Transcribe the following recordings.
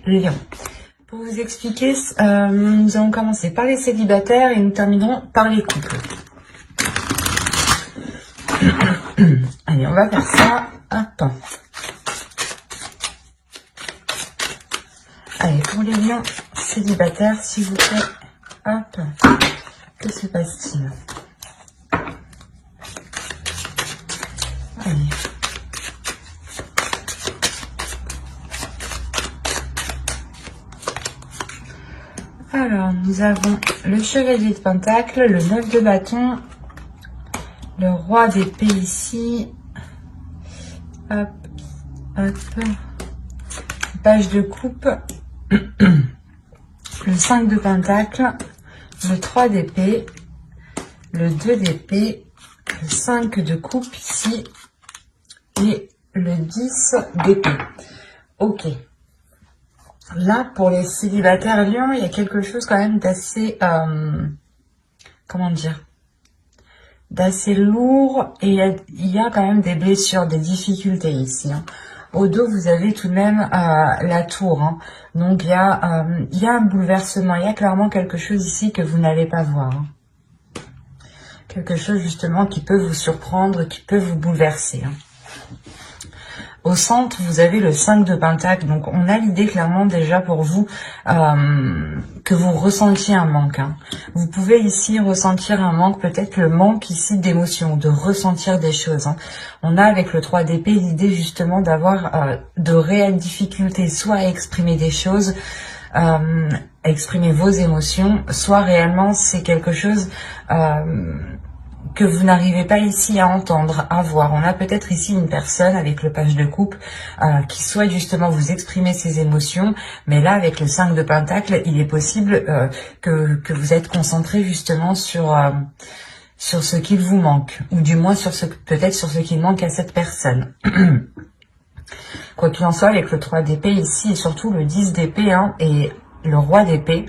Lion. Pour vous expliquer, nous allons commencer par les célibataires et nous terminerons par les couples. Allez, on va faire ça. Hop. Allez, pour les lions célibataires, s'il vous plaît. Hop. Que se passe-t-il? Allez. Alors, nous avons le chevalier de Pentacle, le 9 de bâton, le roi d'épée ici. Hop, hop. Page de coupe. Le 5 de Pentacle, le 3 d'épée, le 2 d'épée, le 5 de coupe ici et le 10 d'épée. Ok. Là, pour les célibataires lions, il y a quelque chose quand même d'assez, comment dire, d'assez lourd, et il y a quand même des blessures, des difficultés ici. Hein. Au dos, vous avez tout de même la tour. Hein. Donc, il y a un bouleversement. Il y a clairement quelque chose ici que vous n'allez pas voir. Hein. Quelque chose, justement, qui peut vous surprendre, qui peut vous bouleverser. Hein. Au centre, vous avez le 5 de Pentacle. Donc, on a l'idée clairement déjà pour vous que vous ressentiez un manque. Hein. Vous pouvez ici ressentir un manque, peut-être le manque ici d'émotion, de ressentir des choses. Hein. On a avec le 3 d'épée l'idée justement d'avoir de réelles difficultés, soit à exprimer des choses, exprimer vos émotions, soit réellement c'est quelque chose que vous n'arrivez pas ici à entendre, à voir. On a peut-être ici une personne avec le page de coupe qui souhaite justement vous exprimer ses émotions, mais là avec le 5 de Pentacle, il est possible que vous êtes concentré justement sur ce qu'il vous manque, ou du moins sur peut-être sur ce qu'il manque à cette personne. Quoi qu'il en soit, avec le 3 d'épée ici et surtout le 10 d'épée hein, et le roi d'épée,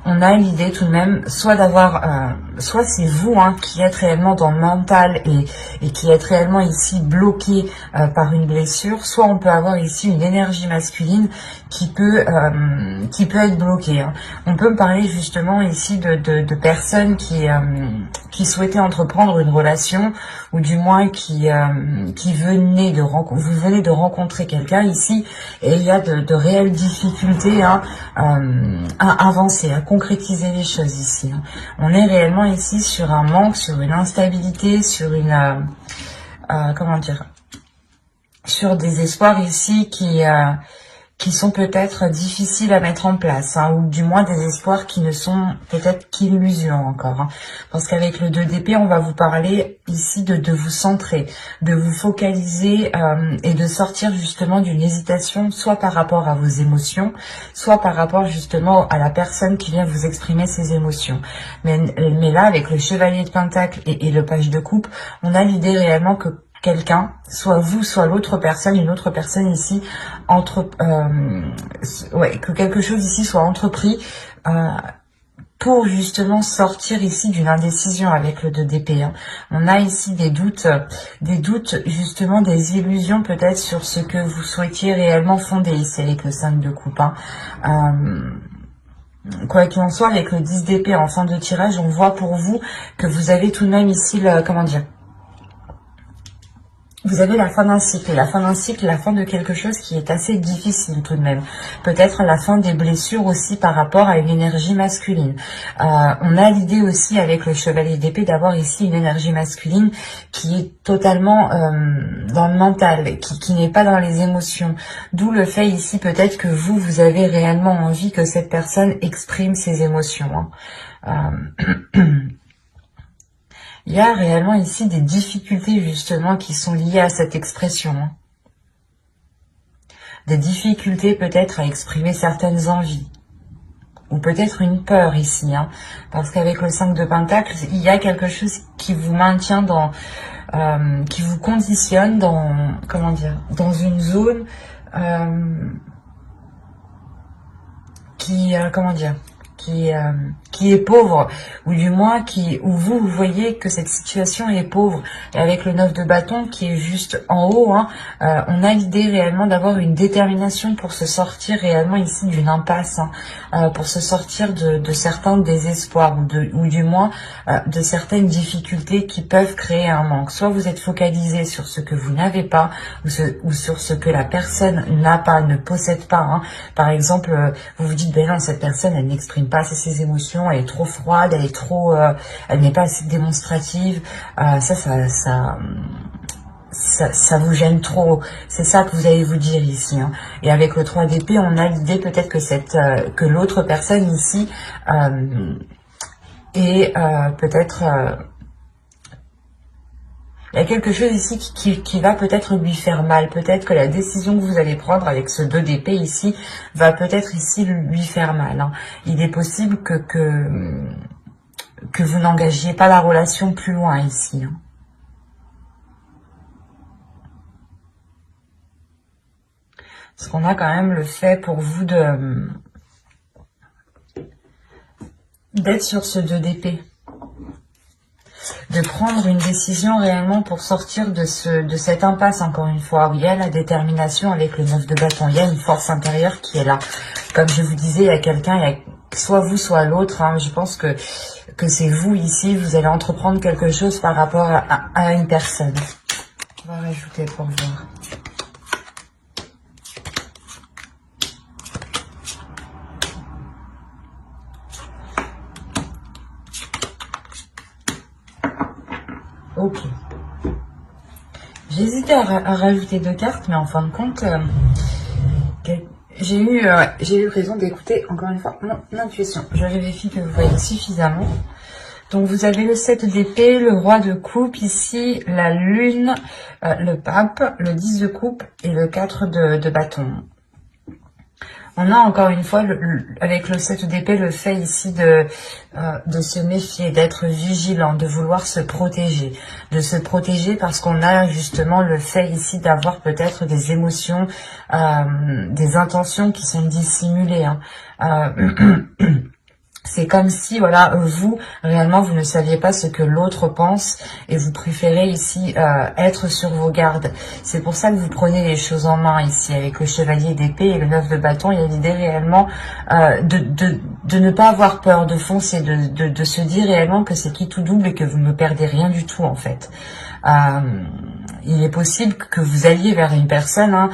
on a l'idée tout de même, soit d'avoir, soit c'est vous hein, qui êtes réellement dans le mental et qui êtes réellement ici bloqué par une blessure, soit on peut avoir ici une énergie masculine qui peut être bloquée. Hein. On peut me parler justement ici de personnes qui souhaitaient entreprendre une relation, ou du moins qui venaient vous venez de rencontrer quelqu'un ici, et il y a de réelles difficultés hein, à avancer, à concrétiser les choses ici. Hein. On est réellement ici sur un manque, sur une instabilité, sur une comment dire, sur des espoirs ici qui sont peut-être difficiles à mettre en place, hein, ou du moins des espoirs qui ne sont peut-être qu'illusions encore. Hein, parce qu'avec le 2 d'épée, on va vous parler ici de vous centrer, de vous focaliser et de sortir justement d'une hésitation, soit par rapport à vos émotions, soit par rapport justement à la personne qui vient vous exprimer ses émotions. Mais là, avec le chevalier de Pentacle et le page de coupe, on a l'idée réellement que quelqu'un, soit vous, soit l'autre personne, une autre personne ici, que quelque chose ici soit entrepris pour justement sortir ici d'une indécision avec le 2 d'épée. Hein. On a ici des doutes justement, des illusions peut-être sur ce que vous souhaitiez réellement fonder ici avec le 5 de coupe. Hein. Quoi qu'il en soit, avec le 10 d'épée en fin de tirage, on voit pour vous que vous avez tout de même ici, comment dire, vous avez la fin d'un cycle, la fin de quelque chose qui est assez difficile tout de même. Peut-être la fin des blessures aussi par rapport à une énergie masculine. On a l'idée aussi avec le chevalier d'épée d'avoir ici une énergie masculine qui est totalement dans le mental, qui n'est pas dans les émotions. D'où le fait ici peut-être que vous avez réellement envie que cette personne exprime ses émotions. Hein. Il y a réellement ici des difficultés justement qui sont liées à cette expression. Hein. Des difficultés peut-être à exprimer certaines envies. Ou peut-être une peur ici. Hein. Parce qu'avec le 5 de Pentacle, il y a quelque chose qui vous maintient dans... qui vous conditionne dans... Comment dire, dans une zone qui... comment dire, qui qui est pauvre, ou du moins où vous voyez que cette situation est pauvre. Et avec le 9 de bâton qui est juste en haut, hein, on a l'idée réellement d'avoir une détermination pour se sortir réellement ici d'une impasse, hein, pour se sortir de certains désespoirs, ou du moins de certaines difficultés qui peuvent créer un manque. Soit vous êtes focalisé sur ce que vous n'avez pas, ou sur ce que la personne n'a pas, ne possède pas, hein. Par exemple, vous vous dites, ben non, cette personne, elle n'exprime pas assez ses émotions, elle est trop froide, elle est trop, elle n'est pas assez démonstrative. Ça vous gêne trop. C'est ça que vous allez vous dire ici, hein. Et avec le 3 d'épée, on a l'idée peut-être que que l'autre personne ici est peut-être il y a quelque chose ici qui va peut-être lui faire mal. Peut-être que la décision que vous allez prendre avec ce 2 d'épée ici va peut-être ici lui faire mal, hein. Il est possible que vous n'engagiez pas la relation plus loin ici, hein. Parce qu'on a quand même le fait pour vous d'être sur ce 2 d'épée. De prendre une décision réellement pour sortir de cette impasse, encore une fois, où il y a la détermination avec le 9 de bâton, il y a une force intérieure qui est là. Comme je vous disais, il y a quelqu'un, il y a soit vous, soit l'autre, hein. Je pense que c'est vous ici, vous allez entreprendre quelque chose par rapport à une personne. On va rajouter pour voir. Ok. J'ai hésité à rajouter 2 cartes, mais en fin de compte, j'ai eu raison d'écouter encore une fois mon intuition. Je vérifie que vous voyez suffisamment. Donc vous avez le 7 d'épée, le roi de coupe ici, la lune, le pape, le 10 de coupe et le 4 de bâton. On a encore une fois, avec le 7 d'épée, le fait ici de se méfier, d'être vigilant, de vouloir se protéger. De se protéger parce qu'on a justement le fait ici d'avoir peut-être des émotions, des intentions qui sont dissimulées, hein. C'est comme si, voilà, vous, réellement, vous ne saviez pas ce que l'autre pense et vous préférez ici être sur vos gardes. C'est pour ça que vous prenez les choses en main ici avec le chevalier d'épée et le 9 de bâton. Il y a l'idée réellement de ne pas avoir peur, de foncer, de se dire réellement que c'est qui tout double et que vous ne perdez rien du tout en fait. Il est possible que vous alliez vers une personne, hein,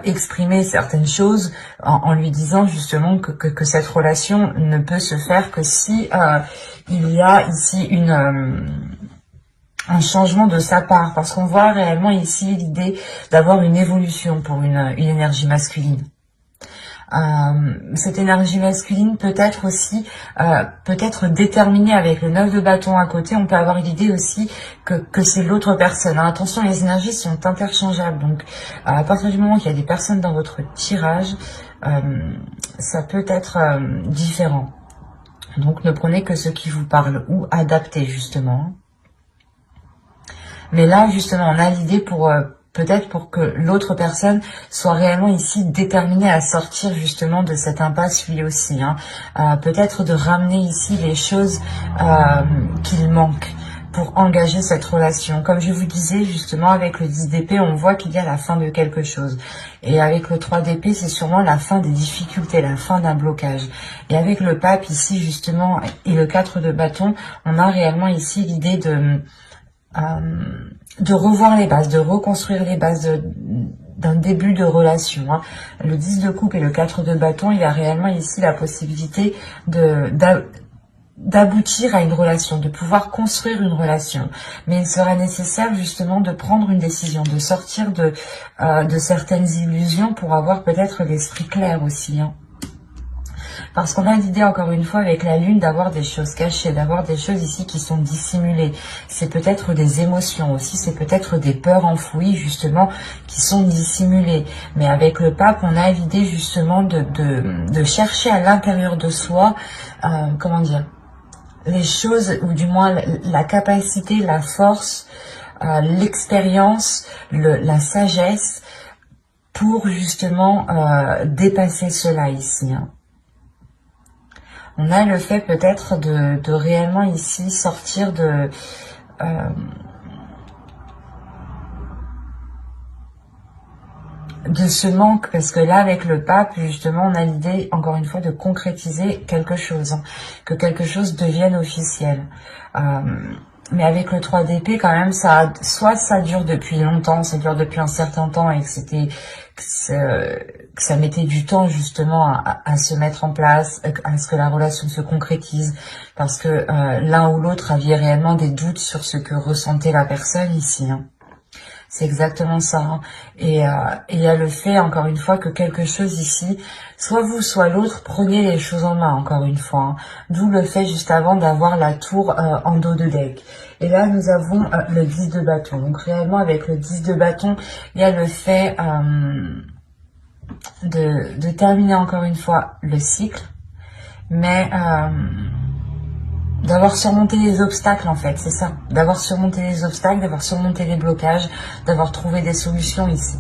exprimer certaines choses en lui disant justement que cette relation ne peut se faire que si il y a ici un changement de sa part, parce qu'on voit réellement ici l'idée d'avoir une évolution pour une énergie masculine. Cette énergie masculine peut être aussi peut-être déterminée avec le 9 de bâton à côté. On peut avoir l'idée aussi que c'est l'autre personne, hein. Attention, les énergies sont interchangeables, donc à partir du moment qu'il y a des personnes dans votre tirage, ça peut être différent. Donc ne prenez que ce qui vous parle ou adaptez justement. Mais là justement on a l'idée pour peut-être pour que l'autre personne soit réellement ici déterminée à sortir justement de cette impasse lui aussi, hein. Peut-être de ramener ici les choses qu'il manque pour engager cette relation. Comme je vous disais justement avec le 10 d'épée, on voit qu'il y a la fin de quelque chose. Et avec le 3 d'épée, c'est sûrement la fin des difficultés, la fin d'un blocage. Et avec le pape ici justement et le 4 de bâton, on a réellement ici l'idée de revoir les bases, de reconstruire les bases d'un début de relation, hein. Le 10 de coupe et le 4 de bâton, il y a réellement ici la possibilité d'aboutir à une relation, de pouvoir construire une relation. Mais il sera nécessaire justement de prendre une décision, de sortir de certaines illusions pour avoir peut-être l'esprit clair aussi, hein. Parce qu'on a l'idée, encore une fois, avec la lune, d'avoir des choses cachées, d'avoir des choses ici qui sont dissimulées. C'est peut-être des émotions aussi, c'est peut-être des peurs enfouies, justement, qui sont dissimulées. Mais avec le pape, on a l'idée, justement, de chercher à l'intérieur de soi, comment dire, les choses, ou du moins la capacité, la force, l'expérience, la sagesse, pour, justement, dépasser cela ici, hein. On a le fait peut-être de réellement ici sortir de ce manque, parce que là avec le pape justement on a l'idée encore une fois de concrétiser quelque chose, hein, que quelque chose devienne officiel. Mais avec le 3 d'épée quand même, soit ça dure depuis longtemps, ça dure depuis un certain temps et que ça mettait du temps justement à se mettre en place, à ce que la relation se concrétise, parce que l'un ou l'autre aviez réellement des doutes sur ce que ressentait la personne ici, hein. C'est exactement ça, hein. Et il y a le fait, encore une fois, que quelque chose ici, soit vous, soit l'autre, prenez les choses en main, encore une fois, hein. D'où le fait, juste avant, d'avoir la tour en dos de deck. Et là, nous avons le 10 de bâton. Donc, réellement, avec le 10 de bâton, il y a le fait de terminer, encore une fois, le cycle. Mais d'avoir surmonté les obstacles, en fait, c'est ça. D'avoir surmonté les obstacles, d'avoir surmonté les blocages, d'avoir trouvé des solutions ici.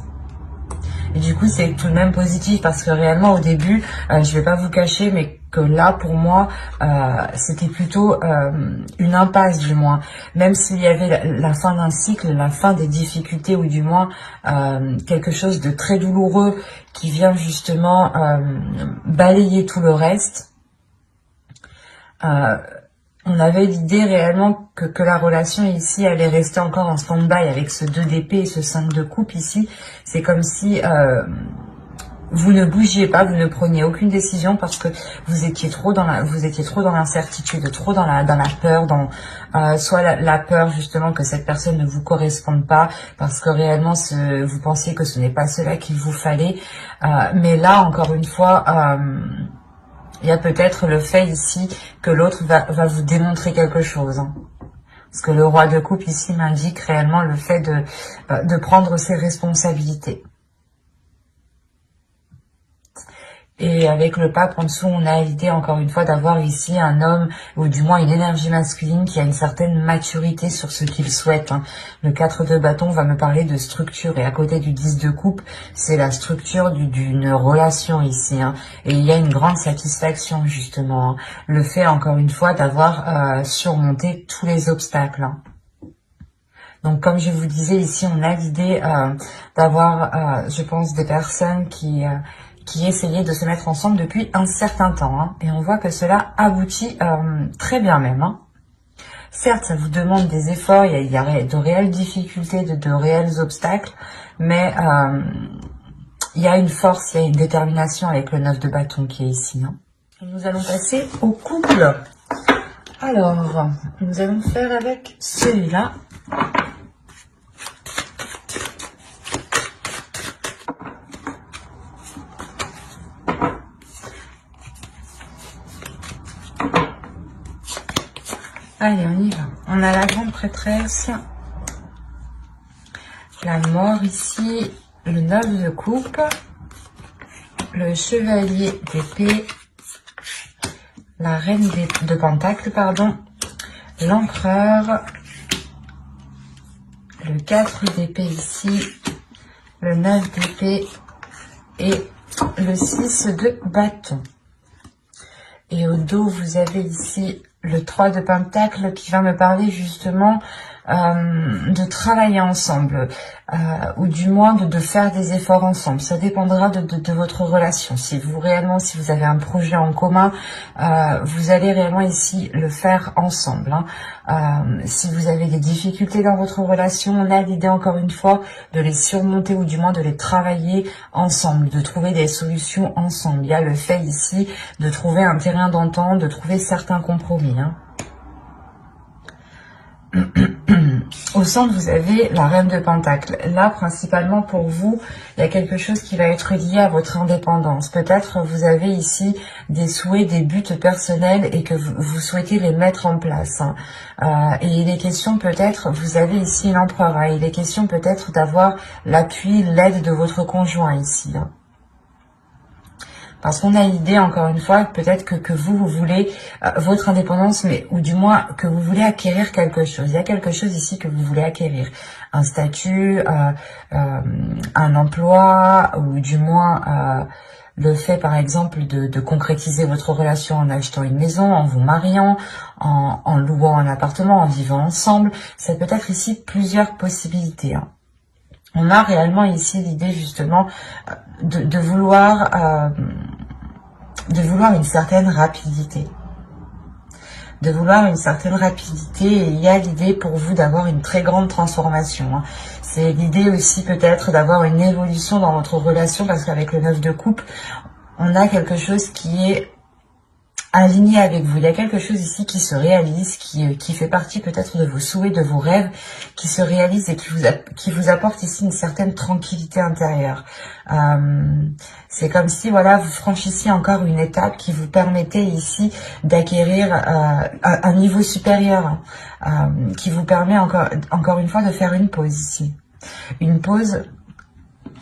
Et du coup, c'est tout de même positif parce que réellement, au début, je vais pas vous cacher, mais que là, pour moi, c'était plutôt une impasse, du moins. Même s'il y avait la fin d'un cycle, la fin des difficultés, ou du moins quelque chose de très douloureux qui vient justement balayer tout le reste. On avait l'idée réellement que la relation ici allait rester encore en stand-by avec ce 2 d'épée et ce 5 de coupe ici. C'est comme si vous ne bougiez pas, vous ne preniez aucune décision parce que vous étiez trop dans l'incertitude, trop dans la peur, soit la peur justement que cette personne ne vous corresponde pas parce que réellement vous pensiez que ce n'est pas cela qu'il vous fallait. Mais là, encore une fois, il y a peut-être le fait ici que l'autre va vous démontrer quelque chose, hein. Parce que le roi de coupe ici m'indique réellement le fait de prendre ses responsabilités. Et avec le pape en dessous, on a l'idée encore une fois d'avoir ici un homme, ou du moins une énergie masculine qui a une certaine maturité sur ce qu'il souhaite, hein. Le 4 de bâton va me parler de structure, et à côté du 10 de coupe, c'est la structure d'une relation ici, hein. Et il y a une grande satisfaction justement, hein. Le fait encore une fois d'avoir surmonté tous les obstacles, hein. Donc comme je vous disais ici, on a l'idée d'avoir, je pense, des personnes qui essayaient de se mettre ensemble depuis un certain temps, hein. Et on voit que cela aboutit très bien même, hein. Certes, ça vous demande des efforts, il y a de réelles difficultés, de réels obstacles, mais il y a une force, il y a une détermination avec le 9 de bâton qui est ici, hein. Nous allons passer au couple. Alors, nous allons faire avec celui-là. Allez, on y va. On a la grande prêtresse, la mort ici, le 9 de coupe, le chevalier d'épée, la reine de pentacle, pardon, l'empereur, le 4 d'épée ici, le 9 d'épée et le 6 de bâton. Et au dos, vous avez ici le 3 de pentacle qui va me parler justement de travailler ensemble, ou du moins de faire des efforts ensemble. Ça dépendra de votre relation. Si vous avez un projet en commun, vous allez réellement ici le faire ensemble, hein. Si vous avez des difficultés dans votre relation, on a l'idée encore une fois de les surmonter ou du moins de les travailler ensemble, de trouver des solutions ensemble. Il y a le fait ici de trouver un terrain d'entente, de trouver certains compromis, hein. Au centre, vous avez la reine de pentacle. Là, principalement pour vous, il y a quelque chose qui va être lié à votre indépendance. Peut-être vous avez ici des souhaits, des buts personnels et que vous souhaitez les mettre en place, hein. Et il est question peut-être, vous avez ici l'empereur, hein. Il est question peut-être d'avoir l'appui, l'aide de votre conjoint ici, hein. Parce qu'on a l'idée, encore une fois, peut-être que vous voulez votre indépendance, mais ou du moins que vous voulez acquérir quelque chose. Il y a quelque chose ici que vous voulez acquérir. Un statut, un emploi, ou du moins le fait par exemple de concrétiser votre relation en achetant une maison, en vous mariant, en louant un appartement, en vivant ensemble. Ça peut être ici plusieurs possibilités, hein. On a réellement ici l'idée justement de vouloir une certaine rapidité. De vouloir une certaine rapidité, et il y a l'idée pour vous d'avoir une très grande transformation, hein. C'est l'idée aussi peut-être d'avoir une évolution dans votre relation, parce qu'avec le 9 de coupe, on a quelque chose qui est aligné avec vous. Il y a quelque chose ici qui se réalise, qui fait partie peut-être de vos souhaits, de vos rêves, qui se réalise et qui vous apporte ici une certaine tranquillité intérieure. C'est comme si, voilà, vous franchissiez encore une étape qui vous permettait ici d'acquérir un niveau supérieur, qui vous permet encore une fois de faire une pause ici. Une pause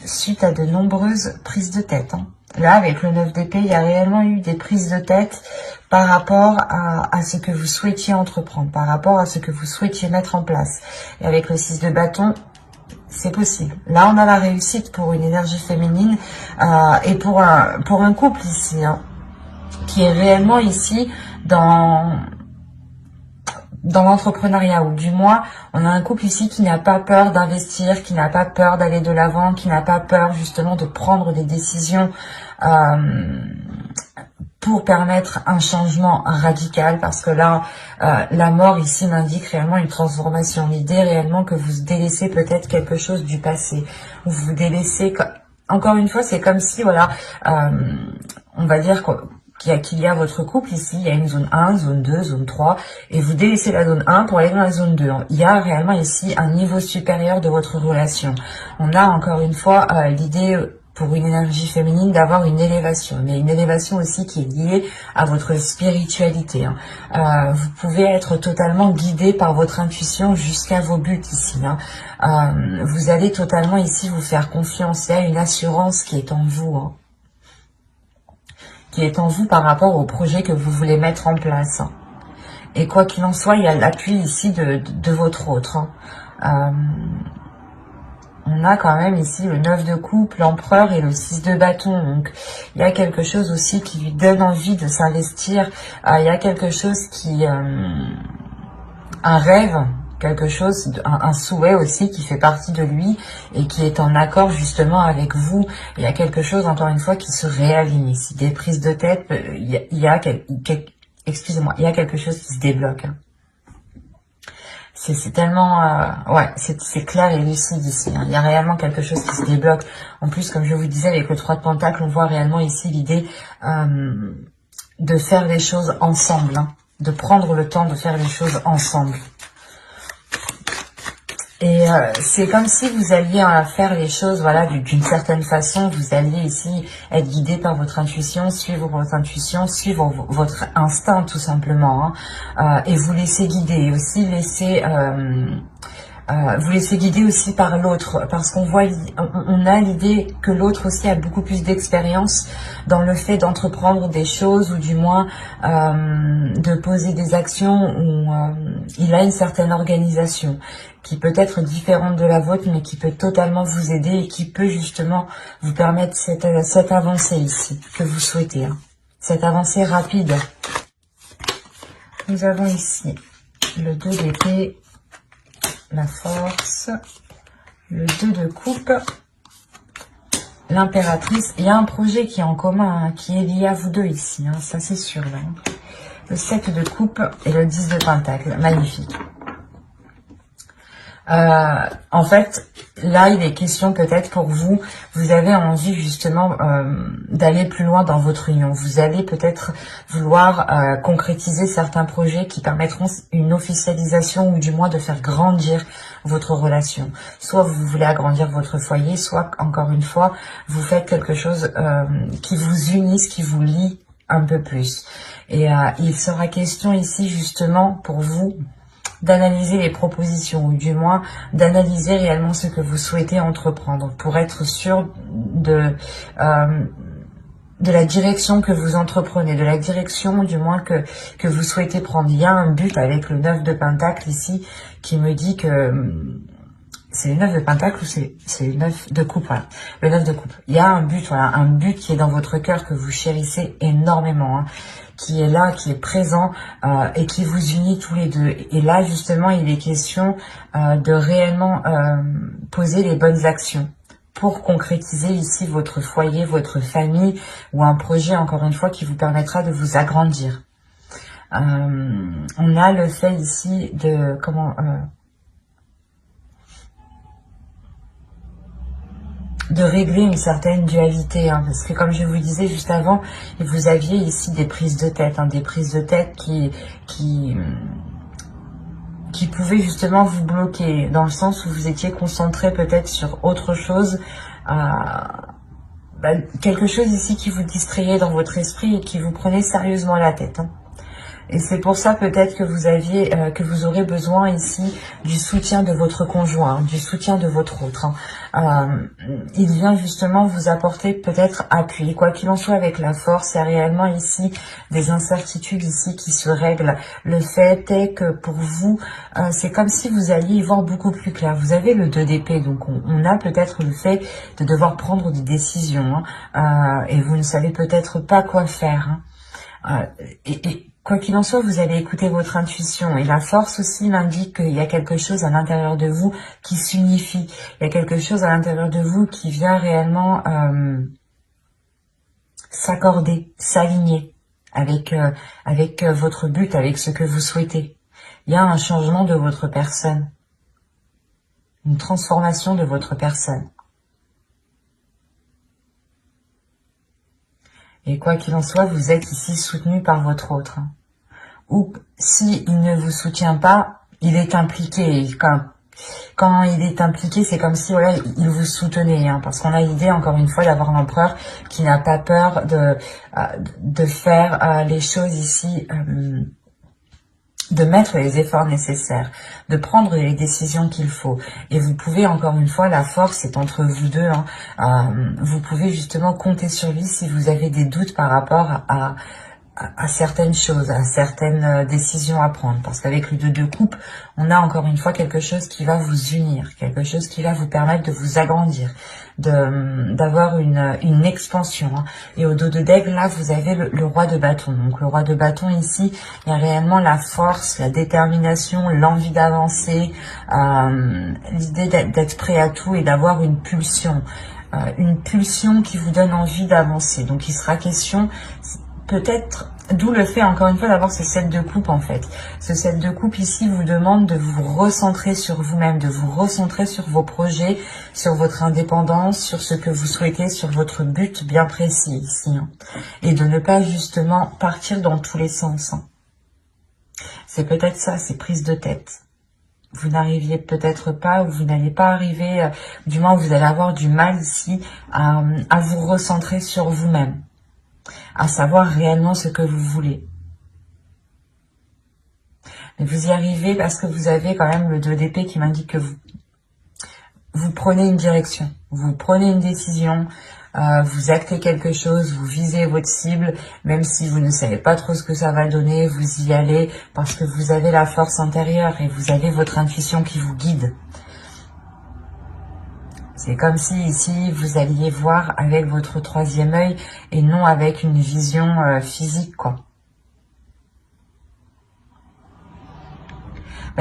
suite à de nombreuses prises de tête, hein. Là, avec le 9 d'épée, il y a réellement eu des prises de tête par rapport à ce que vous souhaitiez entreprendre, par rapport à ce que vous souhaitiez mettre en place. Et avec le 6 de bâton, c'est possible. Là, on a la réussite pour une énergie féminine et pour un couple ici, hein, qui est réellement ici dans l'entrepreneuriat, ou du moins, on a un couple ici qui n'a pas peur d'investir, qui n'a pas peur d'aller de l'avant, qui n'a pas peur justement de prendre des décisions pour permettre un changement radical, parce que là, la mort ici m'indique réellement une transformation. L'idée réellement que vous délaissez peut-être quelque chose du passé, ou vous délaissez, encore une fois, c'est comme si, voilà, on va dire qu'il y a votre couple ici, il y a une zone 1, zone 2, zone 3, et vous délaissez la zone 1 pour aller dans la zone 2. Il y a réellement ici un niveau supérieur de votre relation. On a encore une fois l'idée pour une énergie féminine d'avoir une élévation, mais une élévation aussi qui est liée à votre spiritualité, hein. Vous pouvez être totalement guidé par votre intuition jusqu'à vos buts ici, hein. Vous allez totalement ici vous faire confiance. Il y a une assurance qui est en vous, hein, qui est en vous par rapport au projet que vous voulez mettre en place. Et quoi qu'il en soit, il y a l'appui ici de votre autre, hein. On a quand même ici le 9 de coupe, l'empereur et le 6 de bâton. Donc, il y a quelque chose aussi qui lui donne envie de s'investir. Il y a quelque chose qui... un rêve, quelque chose, un souhait aussi qui fait partie de lui et qui est en accord justement avec vous. Il y a quelque chose, encore une fois, qui se réaligne ici. Des prises de tête, excusez-moi, il y a quelque chose qui se débloque, hein. C'est tellement... ouais, c'est clair et lucide ici, hein. Il y a réellement quelque chose qui se débloque. En plus, comme je vous disais, avec le 3 de Pentacle, on voit réellement ici l'idée de faire les choses ensemble, hein, de prendre le temps de faire les choses ensemble. Et c'est comme si vous alliez faire les choses, voilà, d'une certaine façon. Vous alliez ici être guidé par votre intuition, suivre votre instinct tout simplement, hein, et vous laisser guider, et aussi vous laissez guider aussi par l'autre, parce qu'on voit, on a l'idée que l'autre aussi a beaucoup plus d'expérience dans le fait d'entreprendre des choses, ou du moins de poser des actions, où il a une certaine organisation qui peut être différente de la vôtre, mais qui peut totalement vous aider et qui peut justement vous permettre cette avancée ici que vous souhaitez, hein, cette avancée rapide. Nous avons ici le 2 d'épée, la force, le 2 de coupe, l'impératrice. Il y a un projet qui est en commun, hein, qui est lié à vous deux ici, hein, ça c'est sûr, là. Le 7 de coupe et le 10 de pentacle, magnifique. En fait, là, il est question peut-être pour vous, vous avez envie justement d'aller plus loin dans votre union. Vous allez peut-être vouloir concrétiser certains projets qui permettront une officialisation, ou du moins de faire grandir votre relation. Soit vous voulez agrandir votre foyer, soit, encore une fois, vous faites quelque chose qui vous unisse, qui vous lie un peu plus. Et il sera question ici justement pour vous d'analyser les propositions, ou du moins d'analyser réellement ce que vous souhaitez entreprendre, pour être sûr de la direction que vous entreprenez, de la direction du moins que vous souhaitez prendre. Il y a un but avec le 9 de Pentacle ici qui me dit que c'est le 9 de pentacle ou c'est le 9 de coupe, voilà. Le 9 de coupe. Il y a un but, voilà, un but qui est dans votre cœur, que vous chérissez énormément, hein, qui est là, qui est présent et qui vous unit tous les deux. Et là, justement, il est question de réellement poser les bonnes actions pour concrétiser ici votre foyer, votre famille ou un projet, encore une fois, qui vous permettra de vous agrandir. On a le fait ici de... de régler une certaine dualité, hein, parce que comme je vous disais juste avant, vous aviez ici des prises de tête, hein, des prises de tête qui pouvaient justement vous bloquer, dans le sens où vous étiez concentré peut-être sur autre chose, quelque chose ici qui vous distrayait dans votre esprit et qui vous prenait sérieusement la tête, hein. Et c'est pour ça peut-être que vous aurez besoin ici du soutien de votre conjoint, du soutien de votre autre, hein. Il vient justement vous apporter peut-être appui. Quoi qu'il en soit, avec la force, il y a réellement ici des incertitudes ici qui se règlent. Le fait est que pour vous, c'est comme si vous alliez y voir beaucoup plus clair. Vous avez le 2 d'épée, donc on a peut-être le fait de devoir prendre des décisions, hein, et vous ne savez peut-être pas quoi faire, hein. Quoi qu'il en soit, vous allez écouter votre intuition. Et la force aussi m'indique qu'il y a quelque chose à l'intérieur de vous qui s'unifie. Il y a quelque chose à l'intérieur de vous qui vient réellement s'accorder, s'aligner avec votre but, avec ce que vous souhaitez. Il y a un changement de votre personne. Une transformation de votre personne. Et quoi qu'il en soit, vous êtes ici soutenu par votre autre. Ou si il ne vous soutient pas, il est impliqué. Et quand il est impliqué, c'est comme si voilà, il vous soutenait, hein, parce qu'on a l'idée, encore une fois, d'avoir l'empereur qui n'a pas peur de faire les choses ici, de mettre les efforts nécessaires, de prendre les décisions qu'il faut. Et vous pouvez, encore une fois, la force est entre vous deux, hein, vous pouvez justement compter sur lui si vous avez des doutes par rapport à certaines choses, à certaines décisions à prendre. Parce qu'avec le 2 de coupe, on a encore une fois quelque chose qui va vous unir, quelque chose qui va vous permettre de vous agrandir, d'avoir une expansion, hein. Et au dos de d'aigle, là, vous avez le roi de bâton. Donc le roi de bâton ici, il y a réellement la force, la détermination, l'envie d'avancer, l'idée d'être prêt à tout et d'avoir une pulsion qui vous donne envie d'avancer. Donc il sera question... peut-être, d'où le fait encore une fois d'avoir ce 7 de coupe en fait. Ce 7 de coupe ici vous demande de vous recentrer sur vous-même, de vous recentrer sur vos projets, sur votre indépendance, sur ce que vous souhaitez, sur votre but bien précis ici, hein. Et de ne pas justement partir dans tous les sens, hein. C'est peut-être ça, ces prises de tête. Vous n'arriviez peut-être pas, ou vous n'allez pas arriver, du moins vous allez avoir du mal ici à vous recentrer sur vous-même, à savoir réellement ce que vous voulez. Mais vous y arrivez parce que vous avez quand même le 2 d'épée qui m'indique que vous prenez une direction, vous prenez une décision, vous actez quelque chose, vous visez votre cible, même si vous ne savez pas trop ce que ça va donner, vous y allez parce que vous avez la force intérieure et vous avez votre intuition qui vous guide. C'est comme si ici vous alliez voir avec votre 3e œil et non avec une vision physique, quoi.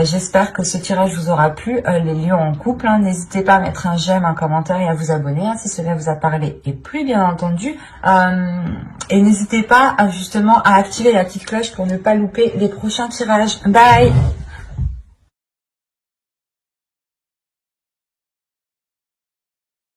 J'espère que ce tirage vous aura plu, les lions en couple, hein. N'hésitez pas à mettre un j'aime, un commentaire et à vous abonner, hein, si cela vous a parlé et plu, bien entendu. Et n'hésitez pas justement à activer la petite cloche pour ne pas louper les prochains tirages. Bye!